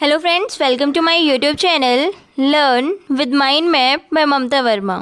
Hello friends, welcome to my YouTube channel learn with mind map by Mamta Verma.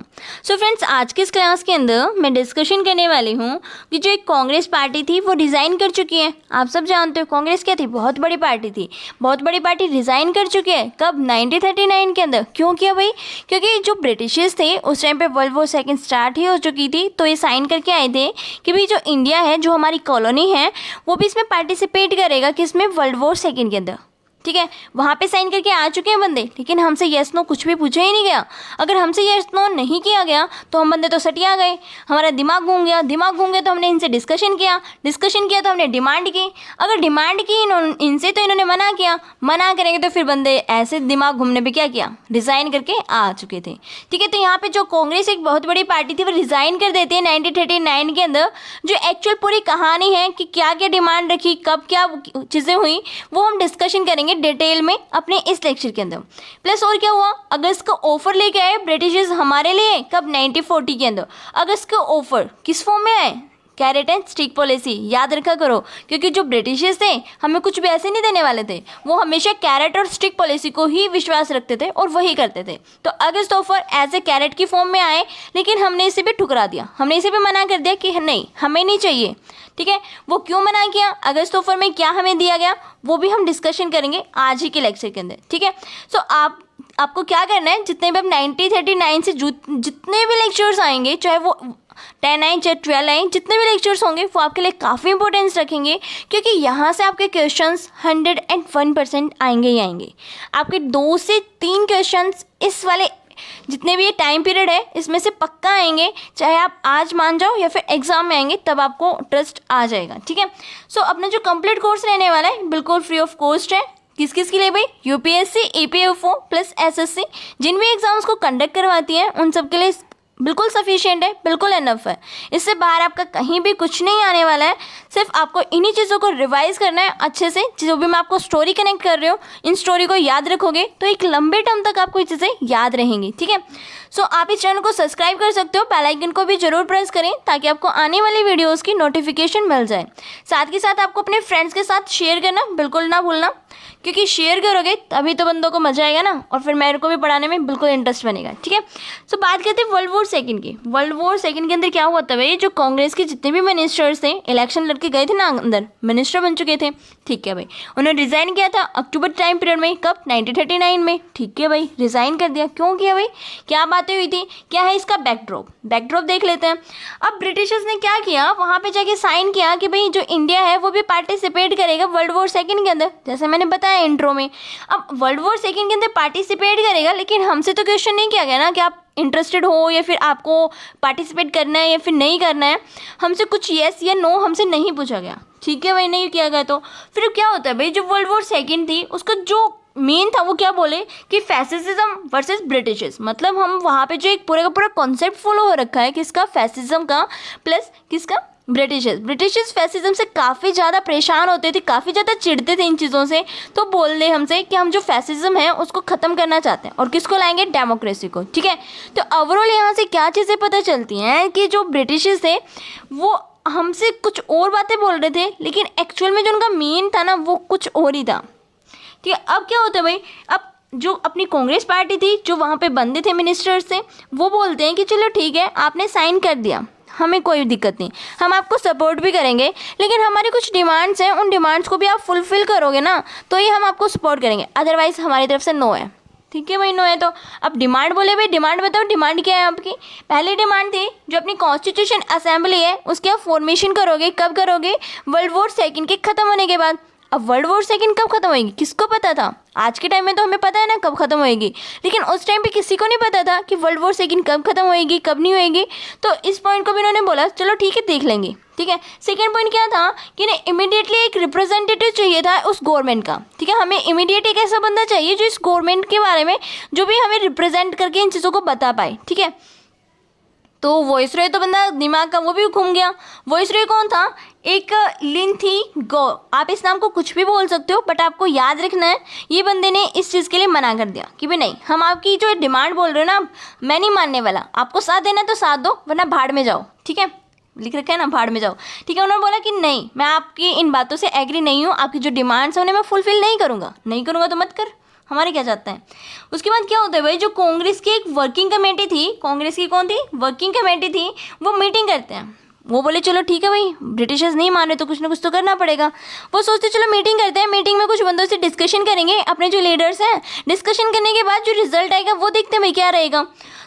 So friends, आज की इस class के अंदर मैं डिस्कशन करने वाली हूँ कि जो एक कांग्रेस पार्टी थी वो रिज़ाइन कर चुकी है। आप सब जानते हो कांग्रेस क्या थी, बहुत बड़ी पार्टी थी। बहुत बड़ी पार्टी रिज़ाइन कर चुकी है कब, 1939 के अंदर। क्यों किया भाई? क्योंकि जो ब्रिटिशर्स थे उस टाइम पे वर्ल्ड वॉर सेकेंड स्टार्ट ही हो चुकी थी, तो ये साइन करके आए थे कि भाई जो इंडिया है, जो हमारी कॉलोनी है, वो भी इसमें पार्टिसिपेट करेगा किसमें, वर्ल्ड वॉर सेकेंड के अंदर। ठीक है, वहाँ पे साइन करके आ चुके हैं बंदे, लेकिन हमसे येस नो कुछ भी पूछा ही नहीं गया। अगर हमसे येस नो नहीं किया गया तो हम बंदे तो सटिया गए, हमारा दिमाग घूम गया। दिमाग घूम गया तो हमने इनसे डिस्कशन किया तो हमने डिमांड की। अगर डिमांड की इनसे तो इन्होंने मना किया, मना करेंगे तो फिर बंदे ऐसे दिमाग घूमने पे क्या किया, रिज़ाइन करके आ चुके थे। ठीक है, तो यहाँ पे जो कांग्रेस एक बहुत बड़ी पार्टी थी वो रिज़ाइन कर देती है 1939 के अंदर। जो एक्चुअल पूरी कहानी है कि क्या क्या डिमांड रखी, कब क्या चीज़ें हुई, वो हम डिस्कशन करेंगे डिटेल में अपने इस लेक्चर के अंदर। प्लस और क्या हुआ, अगस्त का ऑफर लेके आए ब्रिटिशर्स हमारे लिए कब, 1940 के अंदर। अगस्त का ऑफर किस फॉर्म में आए, कैरेट एंड स्टिक पॉलिसी। याद रखा करो, क्योंकि जो ब्रिटिशर्स थे हमें कुछ भी ऐसे नहीं देने वाले थे, वो हमेशा कैरेट और स्टिक पॉलिसी को ही विश्वास रखते थे और वही करते थे। तो अगस्त ऑफर एज ए कैरेट की फॉर्म में आए, लेकिन हमने इसे भी ठुकरा दिया, हमने इसे भी मना कर दिया कि नहीं, हमें नहीं चाहिए। ठीक है, वो क्यों मना किया, अगस्त ऑफर में क्या हमें दिया गया, वो भी हम डिस्कशन करेंगे आज ही के लेक्चर के अंदर। ठीक है, सो आपको क्या करना है, जितने भी अब 1939 से जितने भी लेक्चर्स आएंगे, चाहे वो 10 आए चाहे 12 आए, जितने भी लेक्चर्स होंगे वो आपके लिए काफ़ी इंपॉर्टेंस रखेंगे, क्योंकि यहाँ से आपके क्वेश्चंस 101% आएंगे ही आएंगे। आपके 2 से 3 क्वेश्चंस इस वाले जितने भी ये टाइम पीरियड है इसमें से पक्का आएंगे, चाहे आप आज मान जाओ या फिर एग्जाम में आएंगे तब आपको ट्रस्ट आ जाएगा। ठीक है, सो अपना जो कंप्लीट कोर्स रहने वाला है बिल्कुल फ्री ऑफ कॉस्ट है। किस किस के लिए भाई, यूपीएससी, ईपीएफओ प्लस एसएससी, जिन भी एग्जाम्स को कंडक्ट करवाती हैं उन सब के लिए बिल्कुल सफिशिएंट है, बिल्कुल इनफ है। इससे बाहर आपका कहीं भी कुछ नहीं आने वाला है। सिर्फ आपको इन्हीं चीज़ों को रिवाइज करना है अच्छे से। जो भी मैं आपको स्टोरी कनेक्ट कर रही हूँ, इन स्टोरी को याद रखोगे तो एक लंबे टर्म तक आपको ये चीज़ें याद रहेंगी। ठीक है, सो आप इस चैनल को सब्सक्राइब कर सकते हो, बेल आइकन को भी जरूर प्रेस करें ताकि आपको आने वाली वीडियोज़ की नोटिफिकेशन मिल जाए। साथ ही साथ आपको अपने फ्रेंड्स के साथ शेयर करना बिल्कुल ना भूलना, क्योंकि शेयर करोगे तभी तो बंदों को मजा आएगा ना, और फिर मेरे को भी पढ़ाने में बिल्कुल इंटरेस्ट बनेगा। ठीक है, सो बात करते हैं वर्ल्ड वॉर सेकंड की। वर्ल्ड वॉर सेकंड के अंदर क्या हुआ था भाई, जो कांग्रेस के जितने भी मिनिस्टर्स थे, इलेक्शन लड़के गए थे ना अंदर, मिनिस्टर बन चुके थे। ठीक है भाई, उन्होंने रिजाइन किया था अक्टूबर टाइम पीरियड में, कब, 1939 में। ठीक है भाई, रिजाइन कर दिया। क्यों किया भाई, क्या बातें हुई थी, क्या है इसका बैकड्रॉप देख लेते हैं। अब ब्रिटिशर्स ने क्या किया, वहाँ पे जाके साइन किया कि भाई जो इंडिया है वो भी पार्टिसिपेट करेगा वर्ल्ड वॉर सेकंड के अंदर, जैसे मैंने बताया इंट्रो में। अब वर्ल्ड वॉर सेकंड के अंदर पार्टिसिपेट करेगा, लेकिन हमसे तो क्वेश्चन नहीं किया गया ना कि आप इंटरेस्टेड हो या फिर आपको पार्टिसिपेट करना है या फिर नहीं करना है। हमसे कुछ येस या नो हमसे नहीं पूछा गया। ठीक है भाई, नहीं किया गया तो फिर क्या होता है भाई, जो वर्ल्ड वॉर सेकंड थी उसका जो मेन था वो क्या बोले कि फैसिज्म वर्सेस ब्रिटिशर्स। मतलब हम वहाँ पे जो एक पूरा का पूरा कॉन्सेप्ट फॉलो हो रखा है किसका, फैसिज्म का, प्लस किसका, ब्रिटिशर्स फैसिज्म से काफ़ी ज़्यादा परेशान होते थे, काफ़ी ज़्यादा चिढ़ते थे इन चीज़ों से। तो बोल दे हमसे कि हम जो फैसिज्म है उसको ख़त्म करना चाहते हैं, और किसको लाएंगे, डेमोक्रेसी को। ठीक है, तो ओवरऑल यहाँ से क्या चीज़ें पता चलती हैं कि जो ब्रिटिशर्स थे वो हमसे कुछ और बातें बोल रहे थे, लेकिन एक्चुअल में जो उनका मेन था ना वो कुछ और ही था। ठीक है, अब क्या होता है भाई, अब जो अपनी कांग्रेस पार्टी थी, जो वहाँ पे बंदे थे मिनिस्टर्स थे, वो बोलते हैं कि चलो ठीक है, आपने साइन कर दिया, हमें कोई दिक्कत नहीं, हम आपको सपोर्ट भी करेंगे, लेकिन हमारी कुछ डिमांड्स हैं, उन डिमांड्स को भी आप फुलफिल करोगे ना तो ही हम आपको सपोर्ट करेंगे, अदरवाइज़ हमारी तरफ से नो है। ठीक है भाई, नो है तो अब डिमांड बोले भाई, डिमांड बताओ, डिमांड क्या है आपकी। पहली डिमांड थी जो अपनी कॉन्स्टिट्यूशन असेंबली है उसके आप फॉर्मेशन करोगे, कब करोगे, वर्ल्ड वॉर सेकंड के ख़त्म होने के बाद। अब वर्ल्ड वॉर सेकंड कब खत्म होएगी, किसको पता था। आज के टाइम में तो हमें पता है ना कब खत्म होएगी, लेकिन उस टाइम पे किसी को नहीं पता था कि वर्ल्ड वॉर सेकंड कब खत्म होएगी, कब नहीं होएगी। तो इस पॉइंट को भी इन्होंने बोला चलो ठीक है, देख लेंगे। ठीक है, सेकंड पॉइंट क्या था कि इन्हें इमीडिएटली एक रिप्रेजेंटेटिव चाहिए था उस गवर्नमेंट का। ठीक है, हमें इमीडिएट एक ऐसा बंदा चाहिए जो इस गवर्नमेंट के बारे में जो भी हमें रिप्रेजेंट करके इन चीज़ों को बता पाए। ठीक है, तो वॉइसरॉय तो बंदा दिमाग का वो भी घूम गया। वॉइसरॉय कौन था, एक लिन थी गो, आप इस नाम को कुछ भी बोल सकते हो, बट आपको याद रखना है ये बंदे ने इस चीज़ के लिए मना कर दिया कि भाई नहीं, हम आपकी जो डिमांड बोल रहे हो ना मैं नहीं मानने वाला, आपको साथ देना तो साथ दो वरना भाड़ में जाओ। ठीक है, लिख रखा है ना, भाड़ में जाओ, ठीक है। उन्होंने बोला कि नहीं, मैं आपकी इन बातों से एग्री नहीं हूँ, आपकी जो डिमांड्स हैं उन्हें मैं फुलफिल नहीं करूँगा तो मत कर, हमारे क्या चाहते हैं। उसके बाद क्या होता है भाई, जो कांग्रेस की एक वर्किंग कमेटी थी, कांग्रेस की कौन थी, वर्किंग कमेटी थी, वो मीटिंग करते हैं। वो बोले चलो ठीक है भाई, ब्रिटिशर्स नहीं मान रहे तो कुछ ना कुछ तो करना पड़ेगा। वो सोचते चलो मीटिंग करते हैं, मीटिंग में कुछ बंदों से डिस्कशन करेंगे, अपने जो लीडर्स हैं, डिस्कशन करने के बाद जो रिजल्ट आएगा वो देखते हैं भाई क्या रहेगा।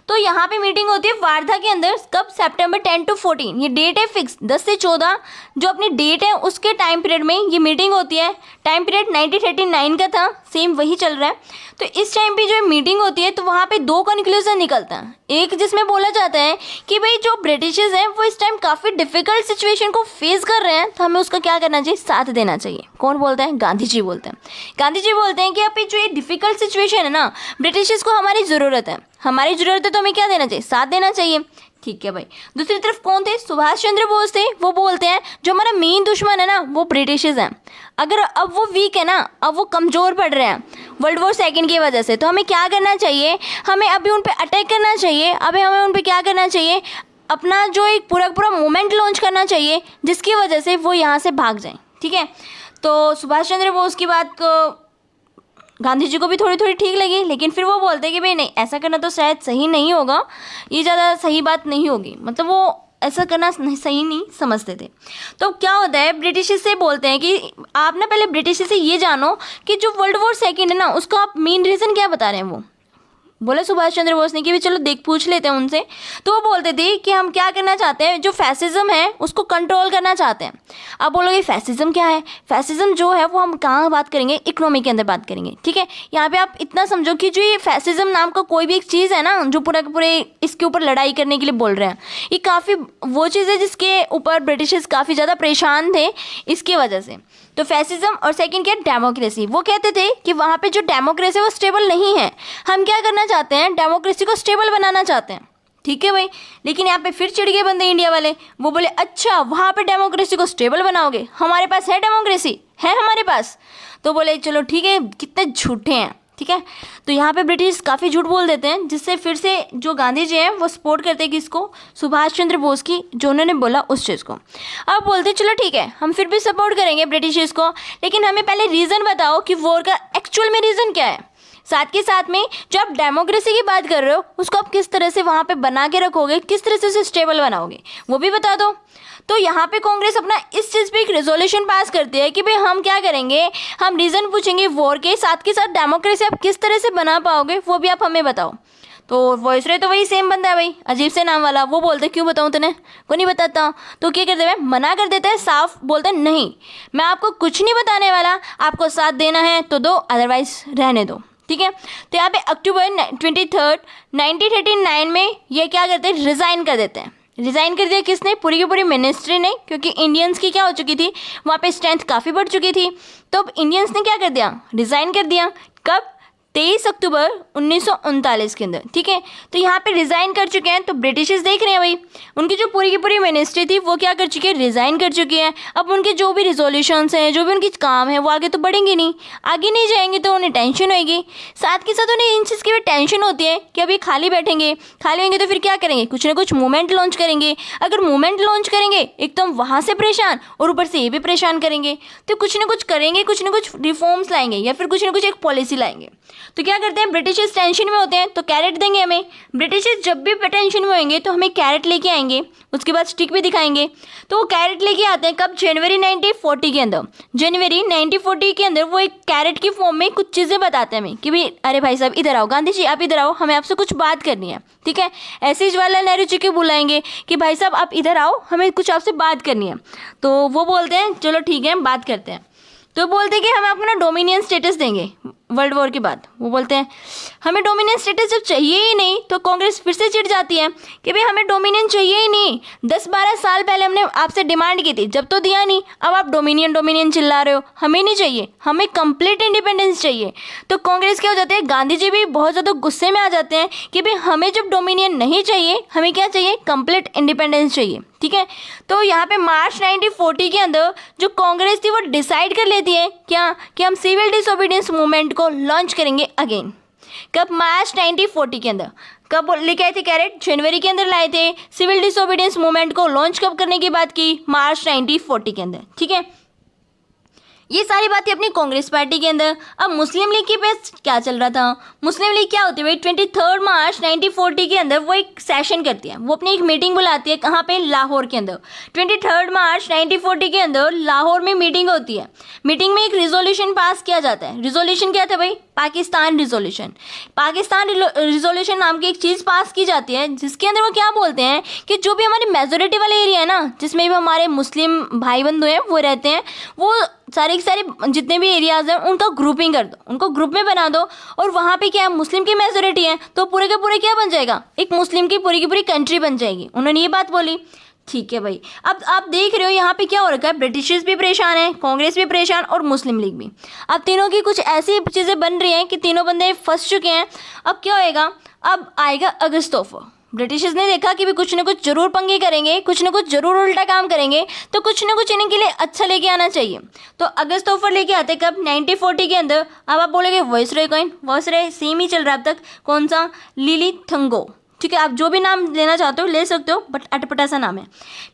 तो यहाँ पे मीटिंग होती है वार्धा के अंदर, कब, सितंबर 10 to 14, ये डेट है फिक्स, 10 से 14 जो अपनी डेट है उसके टाइम पीरियड में ये मीटिंग होती है। टाइम पीरियड 1939 का था, सेम वही चल रहा है। तो इस टाइम पे जो मीटिंग होती है तो वहाँ पे दो कंक्लूजन निकलता है। एक जिसमें बोला जाता है कि भाई जो ब्रिटिशर्स हैं वो इस टाइम काफ़ी डिफिकल्ट सिचुएशन को फेस कर रहे हैं, तो हमें उसका क्या करना चाहिए, साथ देना चाहिए। कौन बोलता है, गांधी जी बोलते हैं। गांधी जी बोलते हैं कि अभी जो ये डिफिकल्ट सिचुएशन है ना, ब्रिटिशर्स को हमारी ज़रूरत है, हमारी ज़रूरत है, तो हमें क्या देना चाहिए, साथ देना चाहिए, ठीक है भाई। दूसरी तरफ कौन थे, सुभाष चंद्र बोस थे। वो बोलते हैं जो हमारा मेन दुश्मन है ना वो ब्रिटिशर्स हैं, अगर अब वो वीक है ना, अब वो कमज़ोर पड़ रहे हैं वर्ल्ड वॉर सेकेंड की वजह से, तो हमें क्या करना चाहिए, हमें अभी उन पर अटैक करना चाहिए, अभी हमें उन पर क्या करना चाहिए, अपना जो एक पूरा मूवमेंट लॉन्च करना चाहिए जिसकी वजह से वो यहाँ से भाग जाएं, ठीक है। तो सुभाष चंद्र बोस की बात को गांधी जी को भी थोड़ी थोड़ी ठीक लगी, लेकिन फिर वो बोलते कि भाई नहीं, ऐसा करना तो शायद सही नहीं होगा, ये ज़्यादा सही बात नहीं होगी, मतलब वो ऐसा करना सही नहीं समझते थे। तो क्या होता है, ब्रिटिश से बोलते हैं कि आप ना पहले ब्रिटिश से ये जानो कि जो वर्ल्ड वॉर सेकेंड है ना उसका आप मेन रीज़न क्या बता रहे हैं। वो बोले सुभाष चंद्र बोस ने कि भी चलो पूछ लेते हैं उनसे। तो वो बोलते थे कि हम क्या करना चाहते हैं, जो फैसिज्म है उसको कंट्रोल करना चाहते हैं। अब बोलोगे फैसिज्म क्या है, फैसिज्म जो है वो हम कहाँ बात करेंगे, इकोनॉमी के अंदर बात करेंगे, ठीक है। यहाँ पे आप इतना समझो कि जो ये फैसिज्म नाम का कोई भी एक चीज़ है ना, जो पूरे इसके ऊपर लड़ाई करने के लिए बोल रहे हैं, ये काफ़ी वो चीज़ है जिसके ऊपर ब्रिटिशर्स काफ़ी ज़्यादा परेशान थे इसकी वजह से। तो फैसिज्म और सेकंड क्या, डेमोक्रेसी। वो कहते थे कि वहाँ पे जो डेमोक्रेसी है वो स्टेबल नहीं है, हम क्या करना चाहते हैं, डेमोक्रेसी को स्टेबल बनाना चाहते हैं, ठीक है भाई। लेकिन यहाँ पे फिर चिढ़ गए बंदे इंडिया वाले, वो बोले अच्छा वहाँ पे डेमोक्रेसी को स्टेबल बनाओगे, हमारे पास है डेमोक्रेसी, है हमारे पास। तो बोले चलो ठीक है, कितने झूठे हैं, ठीक है। तो यहाँ पे ब्रिटिश काफ़ी झूठ बोल देते हैं, जिससे फिर से जो गांधी जी हैं वो सपोर्ट करते हैं किसको, सुभाष चंद्र बोस की, जो उन्होंने बोला उस चीज़ को। अब बोलते हैं चलो ठीक है, हम फिर भी सपोर्ट करेंगे ब्रिटिशर्स को, लेकिन हमें पहले रीज़न बताओ कि वॉर का एक्चुअल में रीज़न क्या है। साथ के साथ में जो आप डेमोक्रेसी की बात कर रहे हो उसको आप किस तरह से वहाँ पे बना के रखोगे, किस तरह से उसे स्टेबल बनाओगे, वो भी बता दो। तो यहाँ पे कांग्रेस अपना इस चीज़ पे एक रेजोल्यूशन पास करती है कि भाई हम क्या करेंगे, हम रीज़न पूछेंगे वॉर के साथ डेमोक्रेसी आप किस तरह से बना पाओगे वो भी आप हमें बताओ। तो वॉइसरॉय तो वही सेम बंदा है भाई, अजीब से नाम वाला। वो बोलते क्यों बताऊँ तूने, को नहीं बताता। तो क्या करते हैं, मना कर देता है, साफ बोलता है नहीं मैं आपको कुछ नहीं बताने वाला, आपको साथ देना है तो दो, अदरवाइज रहने दो, ठीक है। तो यहाँ पे अक्टूबर 23 1939 में ये क्या करते हैं, रिज़ाइन कर देते हैं। रिज़ाइन कर दिया किसने, पूरी की पूरी मिनिस्ट्री ने, क्योंकि इंडियंस की क्या हो चुकी थी, वहाँ पे स्ट्रेंथ काफ़ी बढ़ चुकी थी। तो अब इंडियंस ने क्या कर दिया, रिज़ाइन कर दिया। कब, 23 अक्टूबर 1939 के अंदर, ठीक है। तो यहाँ पे रिज़ाइन कर चुके हैं। तो ब्रिटिशर्स देख रहे हैं भाई, उनकी जो पूरी की पूरी मिनिस्ट्री थी वो क्या कर चुकी है, रिज़ाइन कर चुकी है। अब उनके जो भी रिजोल्यूशंस हैं, जो भी उनकी काम है, वो आगे तो बढ़ेंगे नहीं, आगे नहीं जाएंगे, तो उन्हें टेंशन होगी। साथ के साथ उन्हें इन चीज़ की भी टेंशन होती है कि अभी खाली बैठेंगे, खाली होंगे तो फिर क्या करेंगे, कुछ ना कुछ मूवमेंट लॉन्च करेंगे। अगर मूवमेंट लॉन्च करेंगे एक तो हम वहाँ से परेशान और ऊपर से ये भी परेशान करेंगे, तो कुछ ना कुछ करेंगे, कुछ ना कुछ रिफॉर्म्स लाएंगे या फिर कुछ ना कुछ एक पॉलिसी लाएंगे। तो क्या करते हैं, ब्रिटिशर्स टेंशन में होते हैं तो कैरेट देंगे हमें। ब्रिटिशर्स जब भी टेंशन में होंगे तो हमें कैरेट लेके आएंगे, उसके बाद स्टिक भी दिखाएंगे। तो वो कैरेट लेके आते हैं कब, जनवरी 1940 के अंदर। जनवरी 1940 के अंदर वो एक कैरेट की फॉर्म में कुछ चीज़ें बताते हैं हमें कि भाई अरे भाई साहब इधर आओ, गांधी जी आप इधर आओ, हमें आपसे कुछ बात करनी है, ठीक है। ऐसे ही जवाहरलाल नेहरू जी को बुलाएंगे कि भाई साहब आप इधर आओ, हमें कुछ आपसे बात करनी है। तो वो बोलते हैं चलो ठीक है बात करते हैं। तो बोलते हैं कि हम अपना डोमिनियन स्टेटस देंगे वर्ल्ड वॉर के बाद। वो बोलते हैं हमें डोमिनियन स्टेटस जब चाहिए ही नहीं, तो कांग्रेस फिर से चिढ़ जाती है कि भाई हमें डोमिनियन चाहिए ही नहीं, 10-12 साल पहले हमने आपसे डिमांड की थी, जब तो दिया नहीं, अब आप डोमिनियन चिल्ला रहे हो, हमें नहीं चाहिए, हमें कंप्लीट इंडिपेंडेंस चाहिए। तो कांग्रेस क्या हो जाते हैं, गांधी जी भी बहुत ज़्यादा गुस्से में आ जाते हैं कि भाई हमें जब डोमिनियन नहीं चाहिए, हमें क्या चाहिए, कंप्लीट इंडिपेंडेंस चाहिए, ठीक है। तो यहाँ पे मार्च 1940 के अंदर जो कांग्रेस थी वो डिसाइड कर लेती है क्या कि हम सिविल डिसोबीडियंस मूवमेंट को लॉन्च करेंगे अगेन। कब, मार्च 1940 के अंदर। कब लेके आए थे कैरेट? जनवरी के अंदर लाए थे। सिविल डिसोबीडियंस मूवमेंट को लॉन्च कब करने की बात की? मार्च 1940 के अंदर। ठीक है, ये सारी बातें अपनी कांग्रेस पार्टी के अंदर। अब मुस्लिम लीग की पे क्या चल रहा था? मुस्लिम लीग क्या होती है भाई? 23 मार्च 1940 के अंदर वो एक सेशन करती है, वो अपनी एक मीटिंग बुलाती है। कहाँ पे? लाहौर के अंदर। 23 मार्च 1940 के अंदर लाहौर में मीटिंग होती है। मीटिंग में एक रिजोल्यूशन पास किया जाता है। रिजोल्यूशन क्या था भाई? पाकिस्तान रिजोल्यूशन। पाकिस्तान रिजोल्यूशन नाम की एक चीज़ पास की जाती है, जिसके अंदर वो क्या बोलते हैं कि जो भी हमारी मेजोरिटी वाले एरिया है ना, जिसमें भी हमारे मुस्लिम भाई बंधु हैं वो रहते हैं, वो सारे के सारे जितने भी एरियाज हैं उनका ग्रुपिंग कर दो, उनको ग्रुप में बना दो। और वहाँ पे क्या है? मुस्लिम की मेजोरिटी है, तो पूरे के पूरे क्या बन जाएगा? एक मुस्लिम की पूरी कंट्री बन जाएगी। उन्होंने ये बात बोली। ठीक है भाई, अब आप देख रहे हो यहाँ पे क्या हो रखा है? ब्रिटिशर्स भी परेशान है, कांग्रेस भी परेशान और मुस्लिम लीग भी। अब तीनों की कुछ ऐसी चीज़ें बन रही हैं कि तीनों बंदे फंस चुके हैं। अब क्या होएगा? अब आएगा अगस्त तोहफा। ब्रिटिशर्स ने देखा कि भी कुछ ना कुछ जरूर पंगे करेंगे, कुछ ना कुछ जरूर उल्टा काम करेंगे, तो कुछ ना कुछ इनके लिए अच्छा लेके आना चाहिए। तो अगस्त ऑफर लेके आते कब? 1940 के अंदर। अब आप बोलेंगे वॉइसरॉय कॉइन, वॉइसरॉय सेम ही चल रहा है अब तक। कौन सा? लिली थंगो। ठीक है, आप जो भी नाम लेना चाहते हो ले सकते हो, बट अटपटा सा नाम है।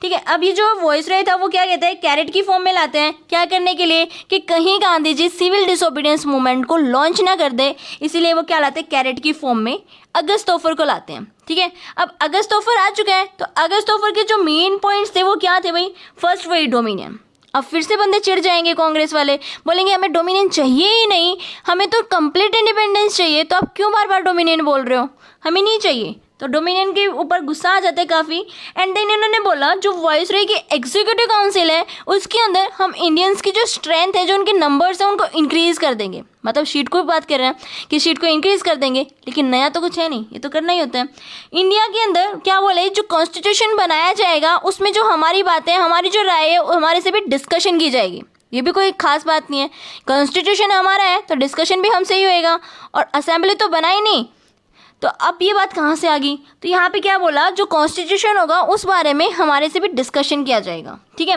ठीक है, अब ये जो वॉइसरॉय था वो क्या कहता है? कैरेट की फॉर्म में लाते हैं। क्या करने के लिए? कि कहीं Gandhi ji civil disobedience movement को लॉन्च ना कर दे, इसीलिए वो क्या लाते हैं? कैरेट की फॉर्म में अगस्त तोहफर को लाते हैं। ठीक है, अब अगस्त तोहफर आ चुका है, तो अगस्त तोहफर के जो मेन पॉइंट्स थे वो क्या थे भाई? फर्स्ट वही डोमिनियन। अब फिर से बंदे चिढ़ जाएंगे कांग्रेस वाले, बोलेंगे हमें डोमिनियन चाहिए ही नहीं, हमें तो कंप्लीट इंडिपेंडेंस चाहिए, तो आप क्यों बार बार डोमिनियन बोल रहे हो? हमें नहीं चाहिए। तो डोमिनियन के ऊपर गुस्सा आ जाता है काफ़ी। एंड देन इन्होंने बोला जो वॉइसरॉय की एग्जीक्यूटिव काउंसिल है उसके अंदर हम इंडियंस की जो स्ट्रेंथ है, जो उनके नंबर्स हैं, उनको इंक्रीज़ कर देंगे। मतलब शीट को भी बात कर रहे हैं कि शीट को इंक्रीज़ कर देंगे, लेकिन नया तो कुछ है नहीं, ये तो करना ही होता है। इंडिया के अंदर क्या बोले? जो कॉन्स्टिट्यूशन बनाया जाएगा उसमें जो हमारी बातें, हमारी जो राय है, हमारे से भी डिस्कशन की जाएगी। ये भी कोई खास बात नहीं है, कॉन्स्टिट्यूशन हमारा है तो डिस्कशन भी हमसे ही होएगा, और असेंबली तो बना ही नहीं। तो अब ये बात कहाँ से आ गई? तो यहाँ पे क्या बोला? जो कॉन्स्टिट्यूशन होगा उस बारे में हमारे से भी डिस्कशन किया जाएगा। ठीक है,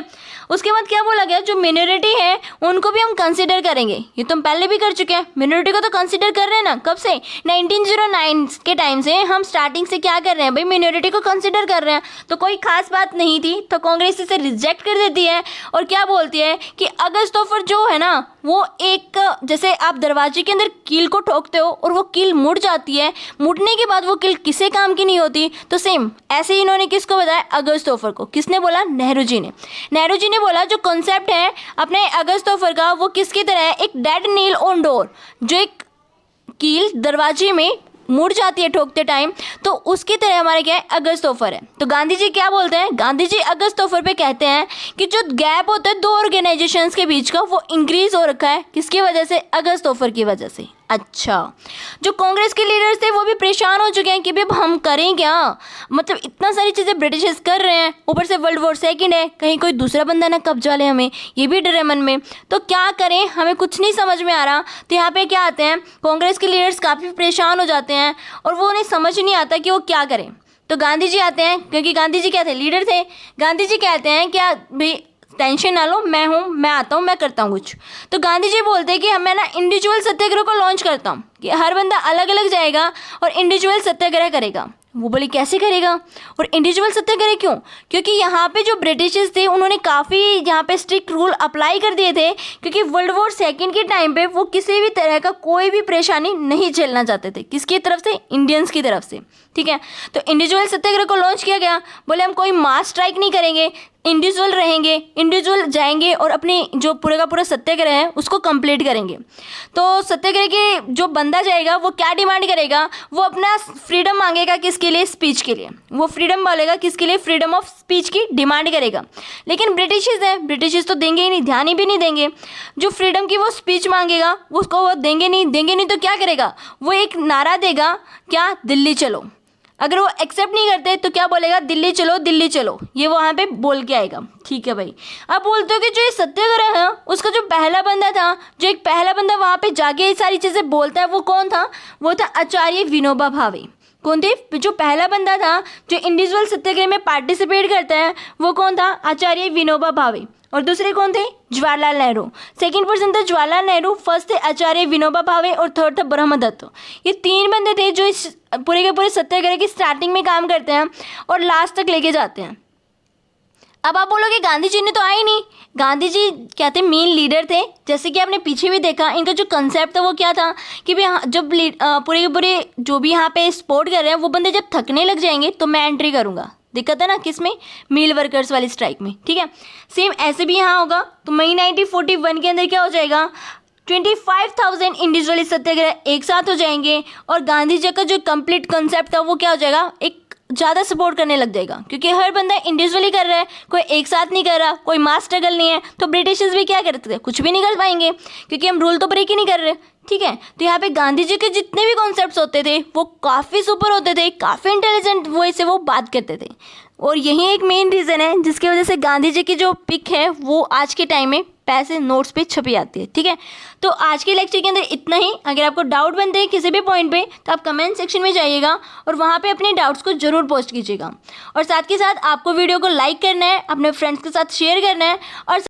उसके बाद क्या बोला गया? जो मिनोरिटी है उनको भी हम कंसिडर करेंगे। ये तो हम पहले भी कर चुके हैं, मिनोरिटी को तो कंसिडर कर रहे हैं ना। कब से? 1909 के टाइम से हम स्टार्टिंग से क्या कर रहे हैं भाई? मिनोरिटी को कंसिडर कर रहे हैं। तो कोई खास बात नहीं थी, तो कांग्रेस इसे रिजेक्ट कर देती है और क्या बोलती है कि अगस्त तोहफर जो है ना, वो एक जैसे आप दरवाजे के अंदर कील को ठोकते हो और वो कील मुड़ जाती है, मुड़ने के बाद वो कील किसी काम की नहीं होती, तो सेम ऐसे ही इन्होंने किसको बताया? अगस्त तोहफर को। किसने बोला? नेहरू जी ने। नेहरू जी ने बोला जो कॉन्सेप्ट है अपने अगस्त तोहफर का, वो किसकी तरह है? एक डेड नील ऑन डोर, जो एक कील दरवाजे में मुड़ जाती है ठोकते टाइम, तो उसकी तरह हमारे क्या है? अगस्त तोहफर है। तो गांधी जी क्या बोलते हैं? गांधी जी अगस्त तोहफर पे कहते हैं कि जो गैप होता है दो ऑर्गेनाइजेशंस के बीच का, वो इंक्रीज हो रखा है। किसकी वजह से? अगस्त तोहफर की वजह से। अच्छा, जो कांग्रेस के लीडर्स थे वो भी परेशान हो चुके हैं कि भाई अब हम करें क्या? मतलब इतना सारी चीज़ें ब्रिटिशर्स कर रहे हैं, ऊपर से वर्ल्ड वॉर सेकंड है, कहीं कोई दूसरा बंदा ना कब्जा ले हमें, ये भी डर है मन में। तो क्या करें? हमें कुछ नहीं समझ में आ रहा। तो यहाँ पे क्या आते हैं? कांग्रेस के लीडर्स काफ़ी परेशान हो जाते हैं और वो उन्हें समझ नहीं आता कि वो क्या करें। तो गांधी जी आते हैं, क्योंकि गांधी जी क्या थे? लीडर थे। गांधी जी कहते हैं क्या भाई टेंशन ना लो, मैं हूँ, मैं आता हूँ, मैं करता हूँ कुछ। तो गांधी जी बोलते हैं कि मैं ना इंडिविजुअल सत्याग्रह को लॉन्च करता हूँ, कि हर बंदा अलग अलग जाएगा और इंडिविजुअल सत्याग्रह करेगा। वो बोली कैसे करेगा? और इंडिविजुअल सत्याग्रह क्यों? क्योंकि यहाँ पे जो ब्रिटिशर्स थे उन्होंने काफ़ी यहाँ पे स्ट्रिक्ट रूल अप्लाई कर दिए थे, क्योंकि वर्ल्ड वॉर सेकंड के टाइम पे वो किसी भी तरह का कोई भी परेशानी नहीं झेलना चाहते थे। किसकी तरफ से? इंडियंस की तरफ से। ठीक है, तो इंडिविजुअल सत्याग्रह को लॉन्च किया गया। बोले हम कोई मास स्ट्राइक नहीं करेंगे, इंडिविजुअल रहेंगे, इंडिविजुअल जाएंगे और अपनी जो पूरे का पूरा सत्याग्रह है उसको कंप्लीट करेंगे। तो सत्याग्रह के जो बंदा जाएगा वो क्या डिमांड करेगा? वो अपना फ्रीडम मांगेगा। किसके लिए? स्पीच के लिए। वो फ्रीडम बोलेगा। किसके लिए? फ्रीडम ऑफ स्पीच की डिमांड करेगा। लेकिन ब्रिटिशर्स हैं, ब्रिटिशर्स तो देंगे ही नहीं, ध्यान ही भी नहीं देंगे। जो फ्रीडम की वो स्पीच मांगेगा उसको वो देंगे नहीं तो क्या करेगा? वो एक नारा देगा, क्या? दिल्ली चलो। अगर वो एक्सेप्ट नहीं करते तो क्या बोलेगा? दिल्ली चलो, दिल्ली चलो। ये वहाँ पे बोल के आएगा। ठीक है भाई, अब बोलते हो कि जो ये सत्याग्रह है उसका जो पहला बंदा था, जो एक पहला बंदा वहाँ पे जाके ये सारी चीज़ें बोलता है, वो कौन था? वो था आचार्य विनोबा भावे। कौन थे? जो पहला बंदा था जो इंडिविजुअल सत्याग्रह में पार्टिसिपेट करता है, वो कौन था? आचार्य विनोबा भावे। और दूसरे कौन थे? जवाहरलाल नेहरू। सेकंड पर्सन था जवाहरलाल नेहरू, फर्स्ट थे आचार्य विनोबा भावे और थर्ड था ब्रह्मदत्त। ये 3 बंदे थे जो इस पूरे के पूरे सत्याग्रह की स्टार्टिंग में काम करते हैं और लास्ट तक लेके जाते हैं। अब आप बोलोगे गांधी जी ने तो आए नहीं। गांधी जी क्या थे? मेन लीडर थे। जैसे कि आपने पीछे भी देखा, इनका जो कंसेप्ट था वो क्या था कि भाई जब पूरे के पूरे जो भी यहाँ पे सपोर्ट कर रहे हैं वो बंदे जब थकने लग जाएंगे तो मैं एंट्री करूँगा। दिक्कत है ना किस में? मिल वर्कर्स वाली स्ट्राइक में। ठीक है, सेम ऐसे भी यहाँ होगा। तो मई 1941 के अंदर क्या हो जाएगा? 25,000 इंडिविजुअली सत्याग्रह एक साथ हो जाएंगे और गांधी जी का जो कंप्लीट कंसेप्ट था वो क्या हो जाएगा? एक ज़्यादा सपोर्ट करने लग जाएगा, क्योंकि हर बंदा इंडिविजुअली कर रहा है, कोई एक साथ नहीं कर रहा, कोई मास स्ट्रगल नहीं है। तो ब्रिटिशर्स भी क्या करते थे? कुछ भी नहीं कर पाएंगे, क्योंकि हम रूल तो ब्रेक ही नहीं कर रहे। ठीक है, तो यहाँ पे गांधी जी के जितने भी कॉन्सेप्ट्स होते थे वो काफ़ी सुपर होते थे, काफ़ी इंटेलिजेंट वे से वो बात करते थे। और यही एक मेन रीज़न है जिसकी वजह से गांधी जी की जो पिक है वो आज के टाइम में पैसे नोट्स पे छपी आती है। ठीक है, तो आज के लेक्चर के अंदर इतना ही। अगर आपको डाउट बनते हैं किसी भी पॉइंट पे तो आप कमेंट सेक्शन में जाइएगा और वहाँ पे अपने डाउट्स को जरूर पोस्ट कीजिएगा। और साथ के साथ आपको वीडियो को लाइक करना है, अपने फ्रेंड्स के साथ शेयर करना है और